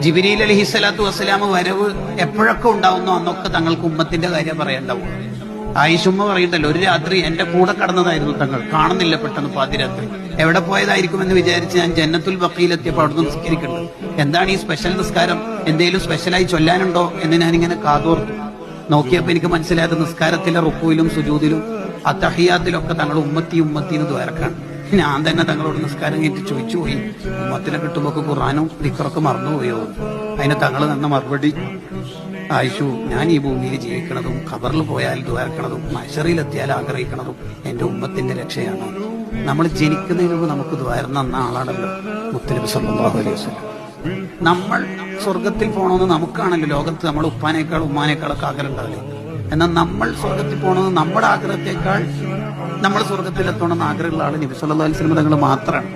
ജിബ്രീൽ അലൈഹിസ്സലാത്തു വസ്സലാം വരവ് എപ്പോഴൊക്കെ ഉണ്ടാവുന്നോ അന്നൊക്കെ തങ്ങൾക്ക് ഉമ്മത്തിന്റെ കാര്യം പറയണ്ടാവും. ആയിഷുമ്മ പറയുന്നല്ലോ, ഒരു രാത്രി എന്റെ കൂടെ കടന്നതായിരുന്നു തങ്ങൾ, കാണുന്നില്ല പെട്ടെന്ന് പാതിരാത്രി. എവിടെ പോയതായിരിക്കുമെന്ന് വിചാരിച്ച് ഞാൻ ജന്നത്തുൽ ബഖീലെത്തിയപ്പോൾ അവിടുന്ന് നിസ്കരിക്കുന്നുണ്ട്. എന്താണ് ഈ സ്പെഷ്യൽ നിസ്കാരം, എന്തെങ്കിലും സ്പെഷ്യലായി ചൊല്ലാനുണ്ടോ എന്ന് ഞാനിങ്ങനെ കാതോർത്തു. നോക്കിയപ്പോ എനിക്ക് മനസ്സിലായത് നിസ്കാരത്തിലെ റുക്കുവിലും സുജൂദിലും അത്തഹിയാത്തിലൊക്കെ തങ്ങൾ ഉമ്മത്തി ഉമ്മത്തിന്ന് ദ്വാരക്കാണ്. ഞാൻ തന്നെ തങ്ങളോട് നിസ്കാരം കഴിഞ്ഞിട്ട് ചോദിച്ചു പോയി, ഉമ്മത്തിനെ കിട്ടുമ്പോൾ ഖുർആനും ദിക്റൊക്കെ മറന്നുപോയോ? അതിന് തങ്ങൾ തന്ന മറുപടി, ആയിഷു, ഞാൻ ഈ ഭൂമിയിൽ ജീവിക്കണതും ഖബറിൽ പോയാൽ ദ്വാരക്കണതും മഹ്ശറിലെത്തിയാൽ ആഗ്രഹിക്കണതും എന്റെ ഉമ്മത്തിന്റെ രക്ഷയാണ്. നമ്മൾ ജനിക്കുന്നതിന് മുമ്പ് നമുക്ക് ദ്വാരം തന്ന ആളാണല്ലോ മുത്തനബി സല്ലല്ലാഹു അലൈഹി വസല്ലം. നമ്മൾ സ്വർഗത്തിൽ പോകണമെന്ന് നമുക്കാണല്ലോ ലോകത്ത് നമ്മൾ ഉപ്പാനേക്കാൾ ഉമ്മാനേക്കാളൊക്കെ ആഗ്രഹം ഉണ്ടാവില്ലേ? എന്നാൽ നമ്മൾ സ്വർഗത്തിൽ പോകണമെന്ന് നമ്മുടെ ആഗ്രഹത്തെക്കാൾ നമ്മൾ സ്വർഗത്തിലെത്തണമെന്ന് ആഗ്രഹമുള്ള ആൾ നബി സല്ലല്ലാഹു അലൈഹി വസല്ലം തങ്ങൾ മാത്രമാണ്.